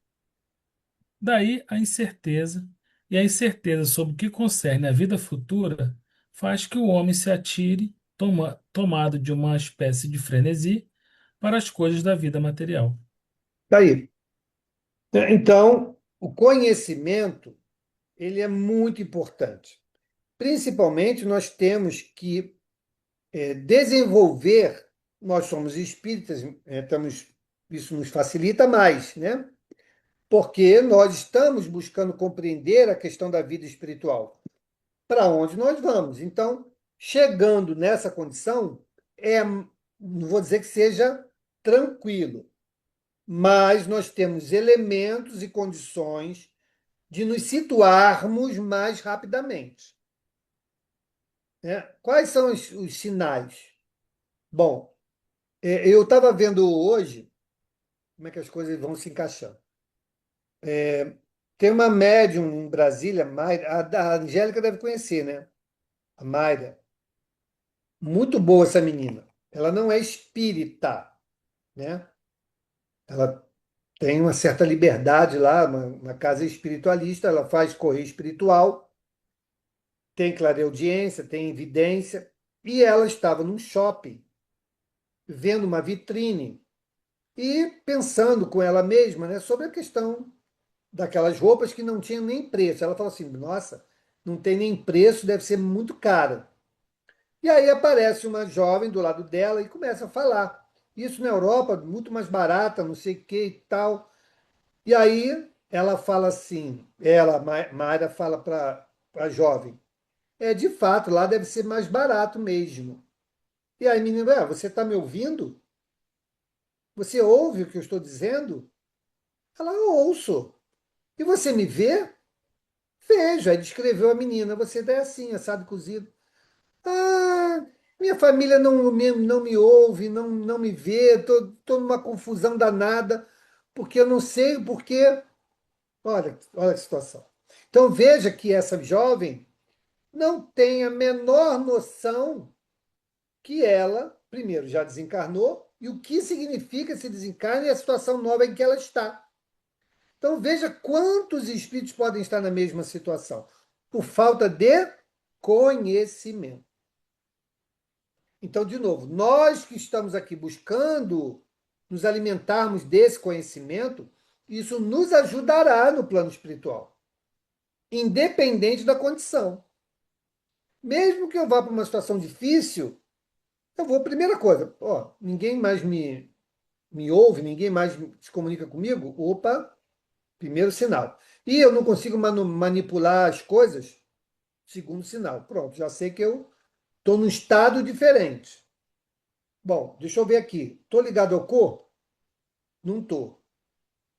Daí a incerteza, e a incerteza sobre o que concerne a vida futura faz que o homem se atire, tomado de uma espécie de frenesi, para as coisas da vida material. Daí. Então, o conhecimento, ele é muito importante. Principalmente, nós temos que desenvolver, nós somos espíritas, isso nos facilita mais, né? Porque nós estamos buscando compreender a questão da vida espiritual. Para onde nós vamos? Então, chegando nessa condição, não vou dizer que seja tranquilo, mas nós temos elementos e condições de nos situarmos mais rapidamente, né? Quais são os sinais? Bom, eu estava vendo hoje como é que as coisas vão se encaixando. Tem uma médium em Brasília, a Angélica deve conhecer, né? A Mayra. Muito boa essa menina. Ela não é espírita, né? Ela tem uma certa liberdade lá, uma casa espiritualista, ela faz correio espiritual, tem clareaudiência, tem evidência, e ela estava num shopping, vendo uma vitrine e pensando com ela mesma, né, sobre a questão daquelas roupas que não tinham nem preço. Ela falou assim: nossa, não tem nem preço, deve ser muito caro. E aí aparece uma jovem do lado dela e começa a falar. Isso na Europa, muito mais barata, não sei o que e tal. E aí ela fala assim, Mayra fala para a jovem, de fato, lá deve ser mais barato mesmo. E aí, menino, você está me ouvindo? Você ouve o que eu estou dizendo? Ela, eu ouço. E você me vê? Vejo. Aí descreveu a menina, você é assim, assado cozido. Ah, minha família não me ouve, não me vê, estou numa confusão danada, porque eu não sei o porquê. Olha a situação. Então veja que essa jovem não tem a menor noção que ela, primeiro, já desencarnou e o que significa esse desencarne e a situação nova em que ela está. Então veja quantos espíritos podem estar na mesma situação, por falta de conhecimento. Então, de novo, nós que estamos aqui buscando nos alimentarmos desse conhecimento, isso nos ajudará no plano espiritual, independente da condição. Mesmo que eu vá para uma situação difícil, eu vou, primeira coisa, ninguém mais me ouve, ninguém mais se comunica comigo, opa, primeiro sinal. E eu não consigo manipular as coisas, segundo sinal. Pronto, já sei que eu estou num estado diferente. Bom, deixa eu ver aqui. Tô ligado ao corpo? Não tô.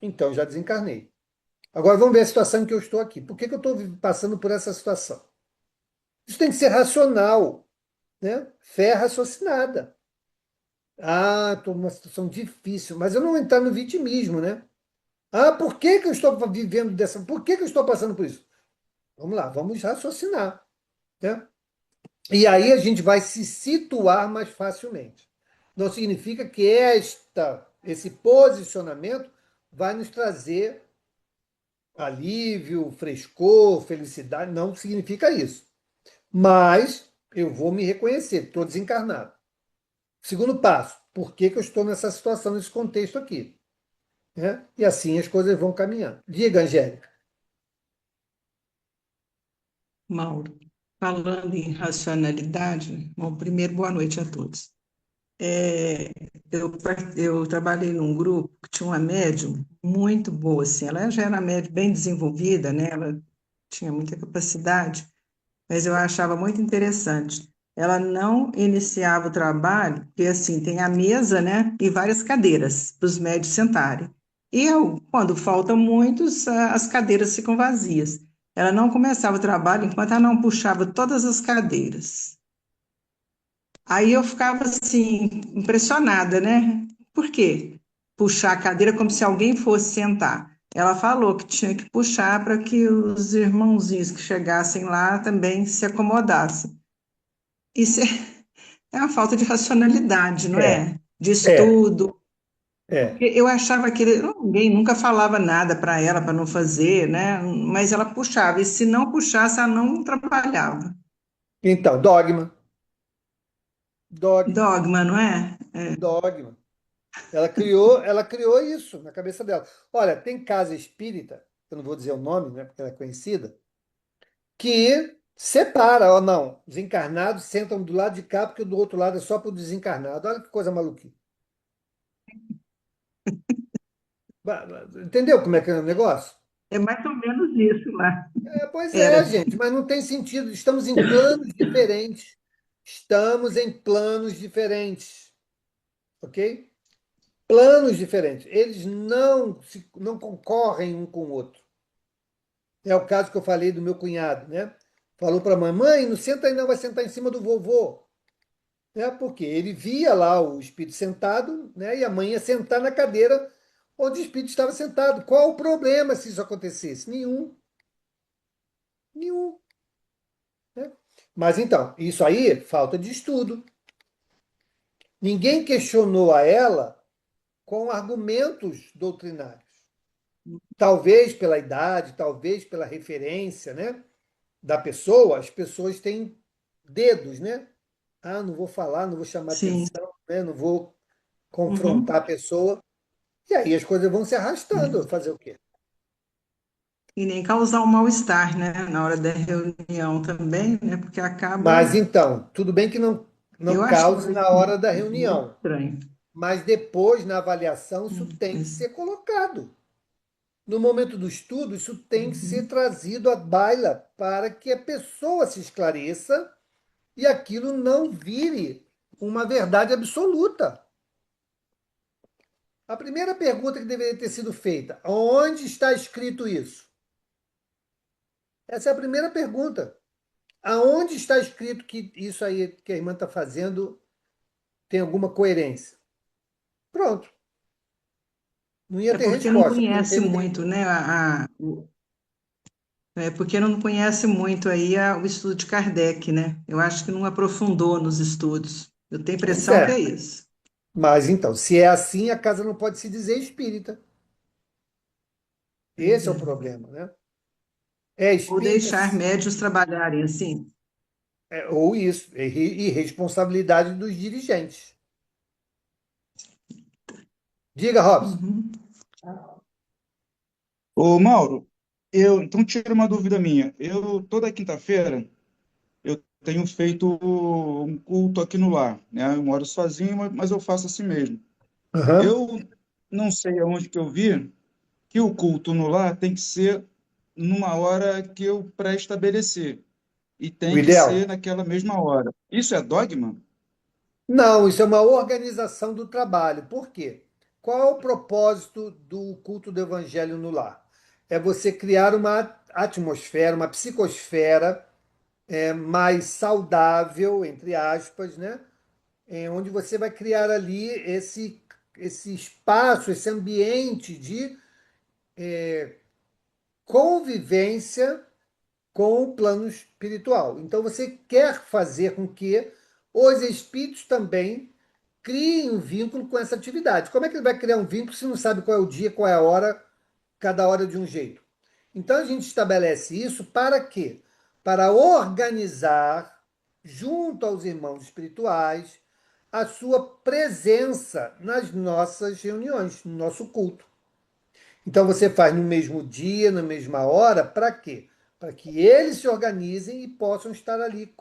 Então já desencarnei. Agora vamos ver a situação em que eu estou aqui. Por que que eu estou passando por essa situação? Isso tem que ser racional, né? Fé raciocinada. Ah, estou numa situação difícil, mas eu não entrar no vitimismo, né? Ah, por que que eu estou vivendo dessa? Por que que eu estou passando por isso? Vamos lá, vamos raciocinar, né? E aí a gente vai se situar mais facilmente. Não significa que esse posicionamento vai nos trazer alívio, frescor, felicidade. Não significa isso. Mas eu vou me reconhecer, estou desencarnado. Segundo passo, por que que eu estou nessa situação, nesse contexto aqui? Né? E assim as coisas vão caminhando. Diga, Angélica. Mauro, falando em racionalidade, bom, primeiro, boa noite a todos. É, eu trabalhei num grupo que tinha uma médium muito boa, assim, ela já era médium bem desenvolvida, né? Ela tinha muita capacidade, mas eu achava muito interessante. Ela não iniciava o trabalho, porque assim, tem a mesa, né, e várias cadeiras para os médios sentarem. Quando faltam muitos, as cadeiras ficam vazias. Ela não começava o trabalho enquanto ela não puxava todas as cadeiras. Aí eu ficava assim, impressionada, né? Por quê? Puxar a cadeira como se alguém fosse sentar. Ela falou que tinha que puxar para que os irmãozinhos que chegassem lá também se acomodassem. Isso é uma falta de racionalidade, não É, é? De é, estudo. é. Porque eu achava que ninguém nunca falava nada para ela para não fazer, né? Mas ela puxava, e se não puxasse, ela não trabalhava. Então, dogma, dogma, Dogma, não é? dogma. Ela criou isso na cabeça dela. Olha, tem casa espírita, eu não vou dizer o nome, né, porque ela é conhecida, que separa, ou não, os encarnados sentam do lado de cá, porque do outro lado é só para o desencarnado. Olha que coisa maluquinha. Entendeu como é que é o negócio? É mais ou menos isso lá. É, pois é, Era. gente, mas não tem sentido. Estamos em planos diferentes. Estamos em planos diferentes, ok? Planos diferentes. Eles não concorrem um com o outro. É o caso que eu falei do meu cunhado, né? Falou para a mamãe, não senta aí não, vai sentar em cima do vovô. Né? Porque ele via lá o espírito sentado, né? E a mãe ia sentar na cadeira onde o espírito estava sentado. Qual o problema se isso acontecesse? Nenhum. Nenhum. Né? Mas então, isso aí, falta de estudo. Ninguém questionou a ela com argumentos doutrinários. Talvez pela idade, talvez pela referência, né, da pessoa, as pessoas têm dedos, né? Ah, não vou falar, não vou chamar Sim. atenção, né? Não vou Uhum. confrontar a pessoa. E aí as coisas vão se arrastando. Fazer o quê? E nem causar um mal-estar, né? Na hora da reunião também, né? Porque Mas acaba. então, tudo bem que Eu não acho cause na hora da muito reunião, estranho. mas depois, na avaliação, isso tem que Mas, ser colocado. No momento do estudo, isso tem que ser uhum. trazido à baila para que a pessoa se esclareça e aquilo não vire uma verdade absoluta. A primeira pergunta que deveria ter sido feita: onde está escrito isso? Essa é a primeira pergunta. Aonde está escrito que isso aí que a irmã está fazendo tem alguma coerência? Pronto. Não ia É ter porque não resposta, porque não conhece teve muito, resposta. né? É porque não conhece muito aí o estudo de Kardec, né? Eu acho que não aprofundou nos estudos. Eu tenho a Pois impressão que é é. isso. Mas então, se é assim, a casa não pode se dizer espírita. Pois Esse é o é. problema, né? É Ou espírita, deixar médios trabalharem assim. ou isso, é irresponsabilidade dos dirigentes. Diga, Robson. Uhum. Ô, Mauro, então tira uma dúvida minha. Eu toda quinta-feira eu tenho feito um culto aqui no lar, né? Eu moro sozinho, mas eu faço assim mesmo. Aham. Eu não sei aonde que eu vi que o culto no lar tem que ser numa hora que eu pré-estabelecer e O tem que ser ideal. naquela mesma hora. Isso é dogma? Não, isso é uma organização do trabalho. Por quê? Qual é o propósito do culto do evangelho no lar? É você criar uma atmosfera, uma psicosfera mais saudável, entre aspas, né? Onde você vai criar ali esse espaço, esse ambiente de convivência com o plano espiritual. Então você quer fazer com que os espíritos também criem um vínculo com essa atividade. Como é que ele vai criar um vínculo se não sabe qual é o dia, qual é a hora, cada hora de um jeito? Então a gente estabelece isso para quê? Para organizar, junto aos irmãos espirituais, a sua presença nas nossas reuniões, no nosso culto. Então você faz no mesmo dia, na mesma hora, para quê? Para que eles se organizem e possam estar ali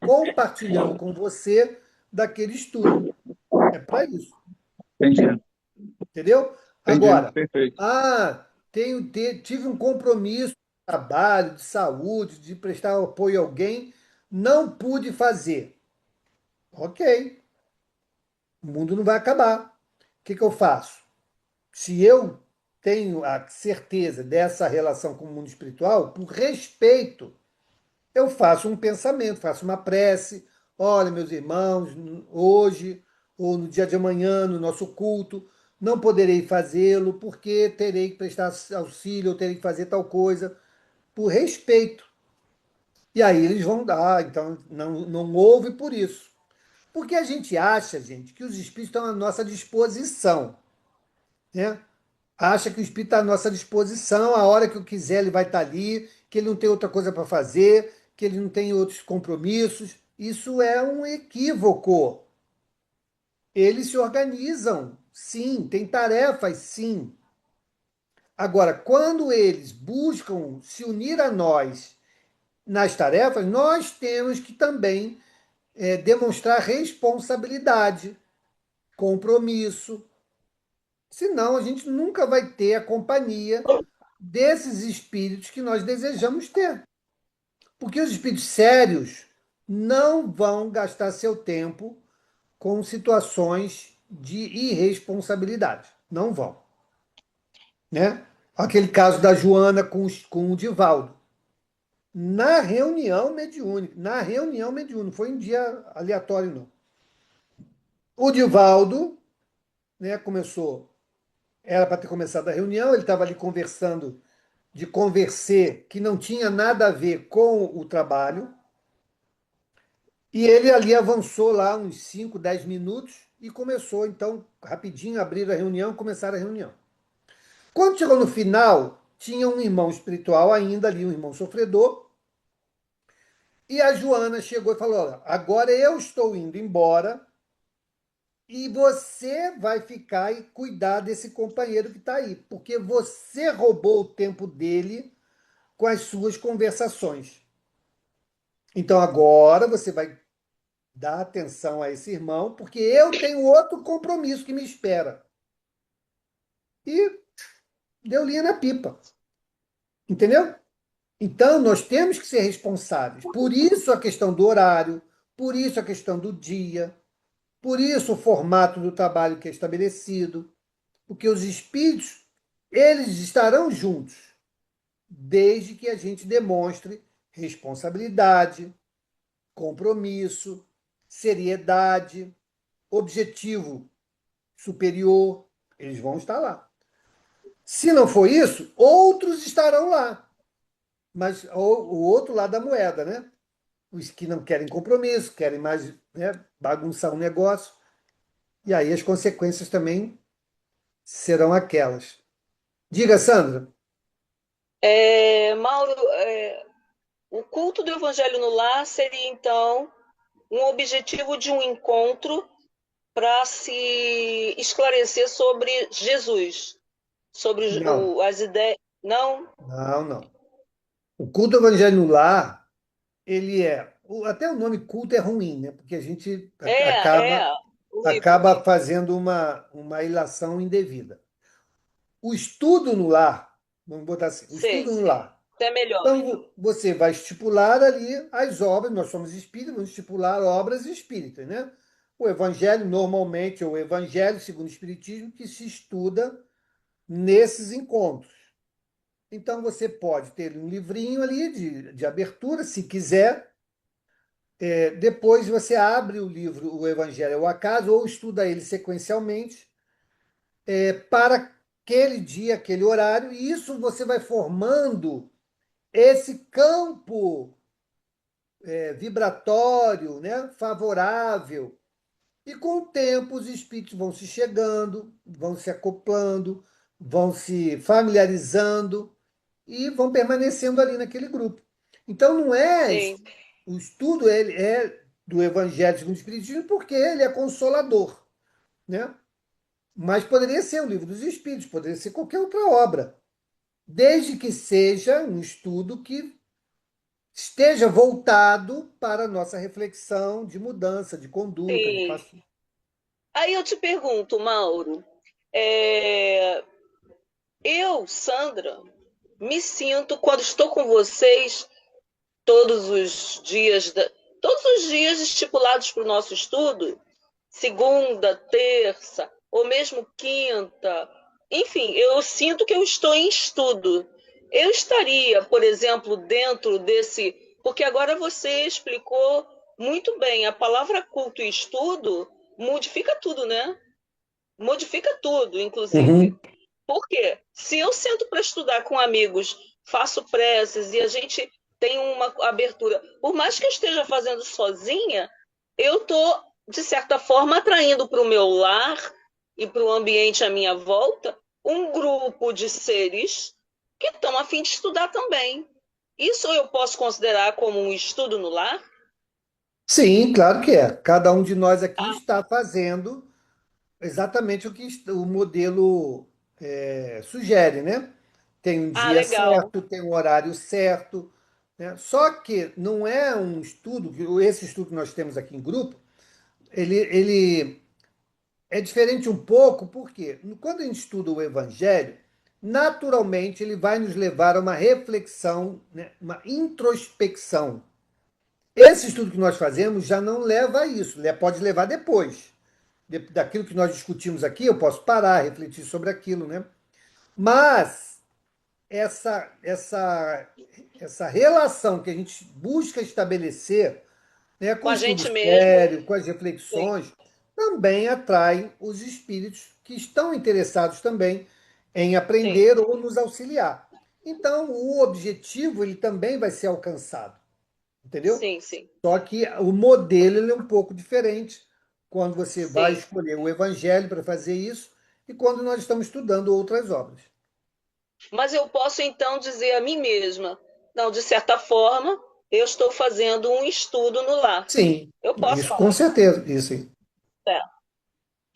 compartilhando com você daquele estudo. É para isso, Entendi, entendeu? entendi, Agora, perfeito. tive um compromisso de trabalho, de saúde, de prestar apoio a alguém, não pude fazer. Ok, o mundo não vai acabar. O que eu faço? Se eu tenho a certeza dessa relação com o mundo espiritual, por respeito, eu faço um pensamento, faço uma prece. Olha, meus irmãos, hoje ou no dia de amanhã, no nosso culto, não poderei fazê-lo porque terei que prestar auxílio ou terei que fazer tal coisa, por respeito. E aí eles vão dar, então não houve por isso. Porque a gente acha, gente, que os espíritos estão à nossa disposição, né? Acha que o espírito está à nossa disposição, a hora que eu quiser ele vai estar ali, que ele não tem outra coisa para fazer, que ele não tem outros compromissos. Isso é um equívoco. Eles se organizam, sim, tem tarefas, sim. Agora, quando eles buscam se unir a nós nas tarefas, nós temos que também demonstrar responsabilidade, compromisso. Senão, a gente nunca vai ter a companhia desses espíritos que nós desejamos ter. Porque os espíritos sérios não vão gastar seu tempo com situações de irresponsabilidade. Não vão. Né? Aquele caso da Joana com o Divaldo. Na reunião mediúnica, não foi um dia aleatório, não. O Divaldo, né, era para ter começado a reunião, ele estava ali conversando de converser que não tinha nada a ver com o trabalho, e ele ali avançou lá uns 5, 10 minutos e começou, então, rapidinho, abrir a reunião, começar a reunião. Quando chegou no final, tinha um irmão espiritual ainda ali, um irmão sofredor, e a Joana chegou e falou: olha, agora eu estou indo embora e você vai ficar e cuidar desse companheiro que está aí, porque você roubou o tempo dele com as suas conversações. Então agora você vai dar atenção a esse irmão, porque eu tenho outro compromisso que me espera. E deu linha na pipa. Entendeu? Então nós temos que ser responsáveis. Por isso a questão do horário, por isso a questão do dia, por isso o formato do trabalho que é estabelecido, porque os espíritos, eles estarão juntos, desde que a gente demonstre responsabilidade, compromisso, seriedade, objetivo superior, eles vão estar lá. Se não for isso, outros estarão lá. Mas o outro lado da moeda, né? Os que não querem compromisso, querem mais, né, bagunçar o negócio. E aí as consequências também serão aquelas. Diga, Sandra. Mauro, o culto do Evangelho no Lar seria, então, um objetivo de um encontro para se esclarecer sobre Jesus, sobre Não, as ideias. Não? não, não. O culto ao evangelho no lar, ele é. Até o nome culto é ruim, né? Porque a gente É, horrível. acaba fazendo uma ilação indevida. O estudo no lar, vamos botar assim, o Sei, estudo no lar. até melhor. Então, você vai estipular ali as obras, nós somos espíritos, vamos estipular obras espíritas, né? o Evangelho, normalmente, é o Evangelho segundo o Espiritismo, que se estuda nesses encontros. Então, você pode ter um livrinho ali de abertura, se quiser. Depois você abre o livro, o Evangelho ao Acaso, ou estuda ele sequencialmente, para aquele dia, aquele horário, e isso você vai formando esse campo vibratório, né, favorável. E com o tempo os espíritos vão se chegando, vão se acoplando, vão se familiarizando e vão permanecendo ali naquele grupo. Então não é Sim, o estudo ele é do Evangelho segundo o Espiritismo porque ele é consolador, né? Mas poderia ser o Livro dos Espíritos, poderia ser qualquer outra obra, desde que seja um estudo que esteja voltado para a nossa reflexão de mudança, de conduta, de sim. passo. Aí eu te pergunto, Mauro, é, eu, Sandra, me sinto, quando estou com vocês, todos os dias, todos os dias estipulados para o nosso estudo, segunda, terça, ou mesmo quinta, enfim, eu sinto que eu estou em estudo. Eu estaria, por exemplo, dentro desse. Porque agora você explicou muito bem, a palavra culto e estudo modifica tudo, né? Modifica tudo, inclusive. Uhum. Por quê? Se eu sento para estudar com amigos, faço preces e a gente tem uma abertura, por mais que eu esteja fazendo sozinha, eu estou, de certa forma, atraindo para o meu lar e para o ambiente à minha volta um grupo de seres que estão a fim de estudar também. Isso eu posso considerar como um estudo no lar? Sim, claro que é. Cada um de nós aqui Ah, está fazendo exatamente o que o modelo sugere, né? Tem um dia legal. certo, tem um horário certo, né? Só que não é um estudo, esse estudo que nós temos aqui em grupo, ele é diferente um pouco, porque quando a gente estuda o Evangelho, naturalmente ele vai nos levar a uma reflexão, né? Uma introspecção. Esse estudo que nós fazemos já não leva a isso, pode levar depois. Daquilo que nós discutimos aqui, eu posso parar, refletir sobre aquilo, né? Mas essa relação que a gente busca estabelecer, né, com Com o a estudo gente mesmo? sério, com as Sim, reflexões, também atrai os espíritos que estão interessados também em sim, aprender ou nos auxiliar. Então, o objetivo ele também vai ser alcançado, entendeu? sim, sim. Só que o modelo ele é um pouco diferente quando você vai Sim. escolher o Evangelho para fazer isso e quando nós estamos estudando outras obras. Mas eu posso então dizer a mim mesma, não, de certa forma, eu estou fazendo um estudo no lar. Sim, Eu posso isso com falar isso. certeza. Isso aí. Tá,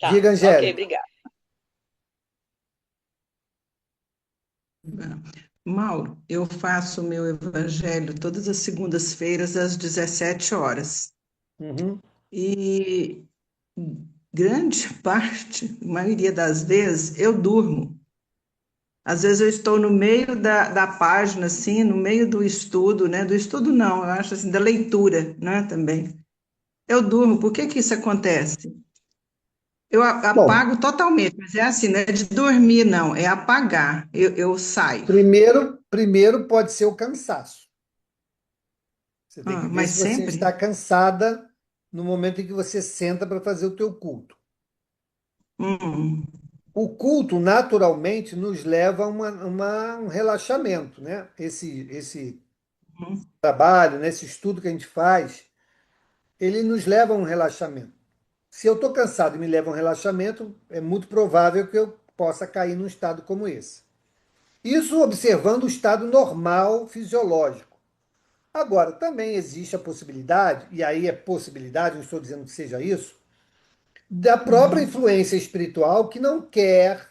tá. Diga, Ok, Angélica. obrigada. Mauro, eu faço o meu evangelho todas as segundas-feiras às 17 horas. Uhum. E grande parte, a maioria das vezes, eu durmo. Às vezes eu estou no meio da página, assim, no meio do estudo, né? Do estudo não, eu acho assim, da leitura, né, também. Eu durmo, por que que isso acontece? Eu Bom, apago totalmente, mas é assim, não é de dormir, não, é apagar. Eu saio. primeiro pode ser o cansaço. Você tem que Ah, ver mas se você sempre? está cansada no momento em que você senta para fazer o teu culto. Hum, O culto, naturalmente, nos leva a um relaxamento, né? Esse hum, trabalho, né? Esse estudo que a gente faz, ele nos leva a um relaxamento. Se eu estou cansado e me leva a um relaxamento, é muito provável que eu possa cair num estado como esse. Isso observando o estado normal fisiológico. Agora, também existe a possibilidade, e aí é possibilidade, não estou dizendo que seja isso, da própria uhum, influência espiritual que não quer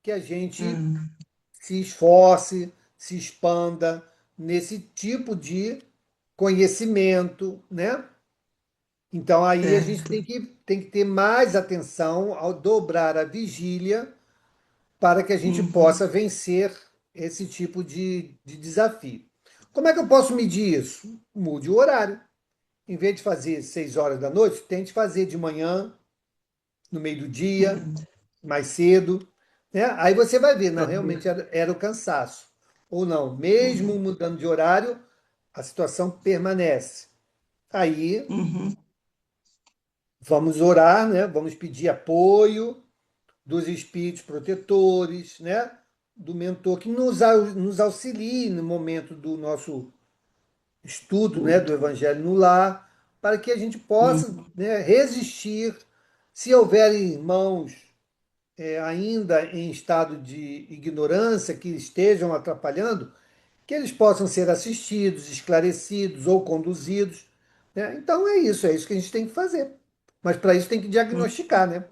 que a gente hum, se esforce, se expanda nesse tipo de conhecimento, né? Então aí a gente certo. tem que ter mais atenção ao dobrar a vigília para que a gente Uhum, possa vencer esse tipo de desafio. Como é que eu posso medir isso? Mude o horário. em vez de fazer 6 horas da noite, tente fazer de manhã, no meio do dia, mais cedo, né? Aí você vai ver, não, realmente era o cansaço. Ou não, mesmo mudando de horário, a situação permanece. Aí Uhum. vamos orar, né? Vamos pedir apoio dos espíritos protetores, né? Do mentor que nos auxilie no momento do nosso estudo, né? Do Evangelho no lar, para que a gente possa, Uhum. né, resistir. Se houver irmãos ainda em estado de ignorância que estejam atrapalhando, que eles possam ser assistidos, esclarecidos ou conduzidos, né? Então é isso que a gente tem que fazer. Mas para isso tem que diagnosticar, né?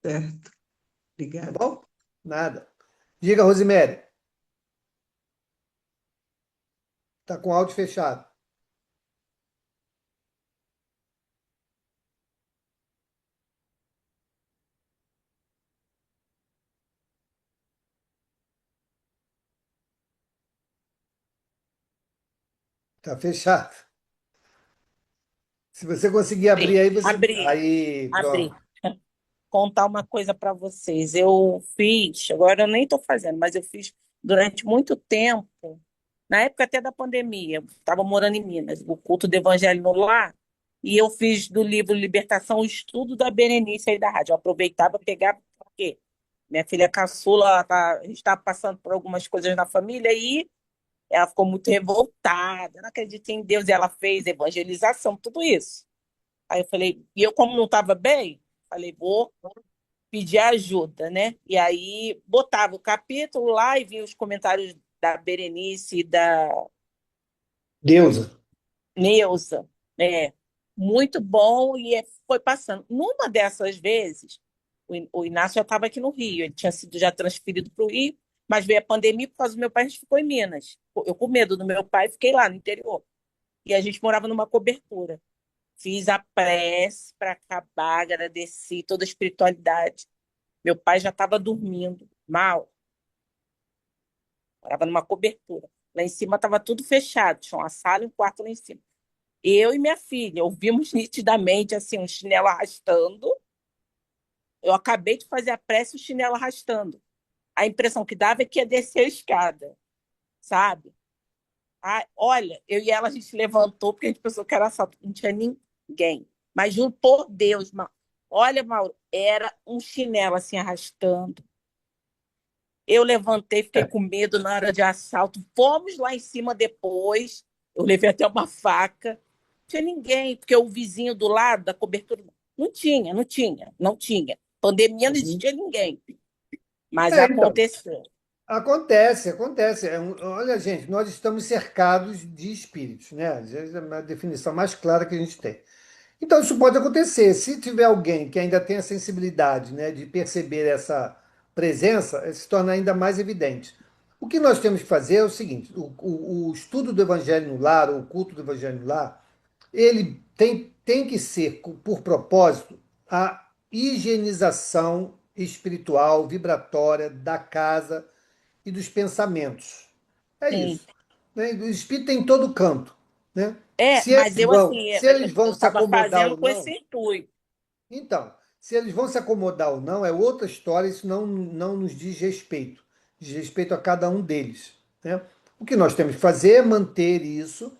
Certo, Tá obrigada. bom? Nada. Diga, Rosemary, tá com o áudio fechado. Tá fechado. Se você conseguir abrir aí, você. Abri, Aí, abri. pronto. Contar uma coisa para vocês. Eu fiz, agora eu nem estou fazendo, mas eu fiz durante muito tempo, na época até da pandemia, estava morando em Minas, o culto do Evangelho no Lar, e eu fiz do livro Libertação o estudo da Berenice aí da rádio. Eu aproveitava, pegava, porque minha filha caçula, a gente estava passando por algumas coisas na família e ela ficou muito revoltada, não acredita em Deus, e ela fez evangelização, tudo isso. Aí eu falei, e eu, como não estava bem, falei, vou pedir ajuda, né? E aí botava o capítulo lá e via os comentários da Berenice e da Deusa. Neuza, né? Muito bom e foi passando. Numa dessas vezes, o Inácio já estava aqui no Rio, ele tinha sido já transferido para o Rio, mas veio a pandemia por causa do meu pai, a gente ficou em Minas. Eu com medo do meu pai, fiquei lá no interior. E a gente morava numa cobertura. Fiz a prece para acabar, agradeci toda a espiritualidade. Meu pai já estava dormindo, mal, morava numa cobertura. Lá em cima estava tudo fechado, tinha uma sala e um quarto lá em cima. Eu e minha filha ouvimos nitidamente assim, um chinelo arrastando. Eu acabei de fazer a prece e o chinelo arrastando. A impressão que dava é que ia descer a escada, sabe? Ah, olha, eu e ela a gente levantou porque a gente pensou que era assalto. Não tinha ninguém. Mas juro por Deus, olha, Mauro, era um chinelo assim arrastando. Eu levantei, fiquei com medo na hora de assalto. Fomos lá em cima depois. Eu levei até uma faca. Não tinha ninguém, porque o vizinho do lado da cobertura não tinha. Pandemia não Uhum. existia ninguém, mas Então. aconteceu. Acontece. Olha, gente, nós estamos cercados de espíritos, né? Às vezes é uma definição mais clara que a gente tem. Então, isso pode acontecer. Se tiver alguém que ainda tem a sensibilidade, né, de perceber essa presença, se torna ainda mais evidente. O que nós temos que fazer é o seguinte: o estudo do Evangelho no lar, ou o culto do Evangelho no lar, ele tem que ser, por propósito, a higienização espiritual, vibratória da casa e dos pensamentos. É Sim. isso. Né? O espírito tem em todo canto. Né? É, mas eu assim, Se eles vão eu se estava acomodar fazendo ou com esse não, intuito. então, se eles vão se acomodar ou não, é outra história, isso não nos diz respeito. Diz respeito a cada um deles. Né? O que nós temos que fazer é manter isso.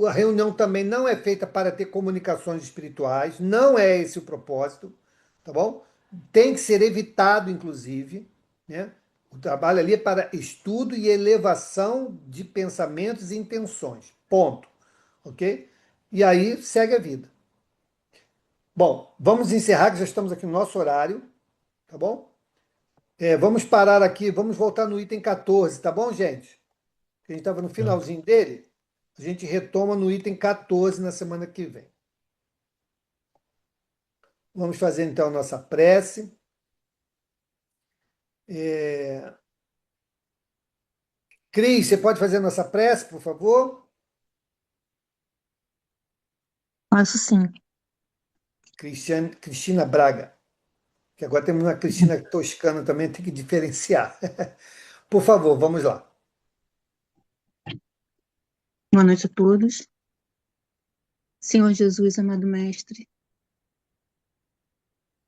A reunião também não é feita para ter comunicações espirituais, não é esse o propósito, tá bom? Tem que ser evitado, inclusive, né? O trabalho ali é para estudo e elevação de pensamentos e intenções. Ponto. Ok? E aí segue a vida. Bom, vamos encerrar, que já estamos aqui no nosso horário, tá bom? Vamos parar aqui, vamos voltar no item 14, tá bom, gente? A gente estava no Tá. finalzinho dele. A gente retoma no item 14 na semana que vem. Vamos fazer então a nossa prece. Cris, você pode fazer a nossa prece, por favor? Faço sim. Cristina Braga, que agora temos uma Cristina toscana também, tem que diferenciar. Por favor, vamos lá. Boa noite a todos. Senhor Jesus, amado Mestre,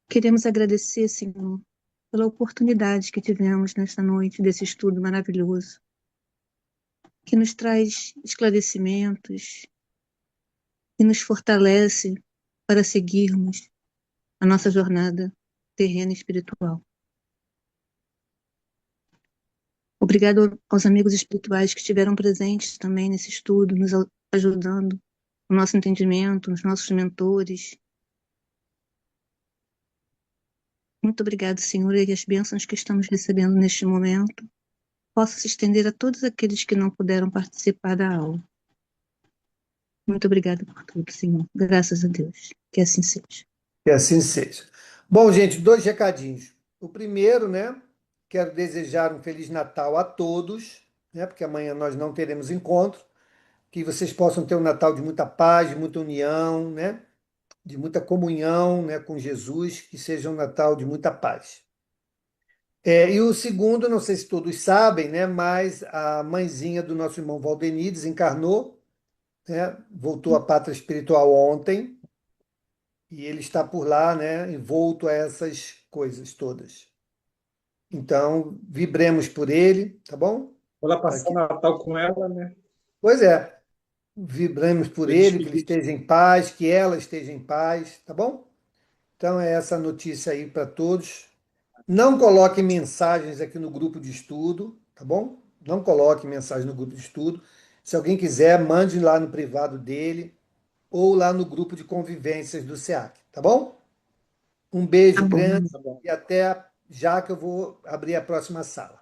queremos agradecer, Senhor, pela oportunidade que tivemos nesta noite desse estudo maravilhoso, que nos traz esclarecimentos e nos fortalece para seguirmos a nossa jornada terrena e espiritual. Obrigado aos amigos espirituais que estiveram presentes também nesse estudo, nos ajudando no nosso entendimento, nos nossos mentores. Muito obrigado, Senhor, e as bênçãos que estamos recebendo neste momento possam se estender a todos aqueles que não puderam participar da aula. Muito obrigada por tudo, Senhor. Graças a Deus. Que assim seja. Que assim seja. Bom, gente, 2 recadinhos. O primeiro, né? Quero desejar um Feliz Natal a todos, né? Porque amanhã nós não teremos encontro. Que vocês possam ter um Natal de muita paz, de muita união, né? De muita comunhão, né, com Jesus, que seja um Natal de muita paz. E o segundo, não sei se todos sabem, né, mas a mãezinha do nosso irmão Valdeni desencarnou, né, voltou à pátria espiritual ontem, e ele está por lá, né, envolto a essas coisas todas. Então, vibremos por ele, tá bom? Vou lá passar o Natal com ela, né? Pois é, vibremos por Feliz, ele, que ele esteja em paz, que ela esteja em paz, tá bom? Então, é essa notícia aí para todos. Não coloque mensagens aqui no grupo de estudo, tá bom? Não coloque mensagem no grupo de estudo. Se alguém quiser, mande lá no privado dele ou lá no grupo de convivências do SEAC, tá bom? Um beijo Tá bom. grande e até já que eu vou abrir a próxima sala.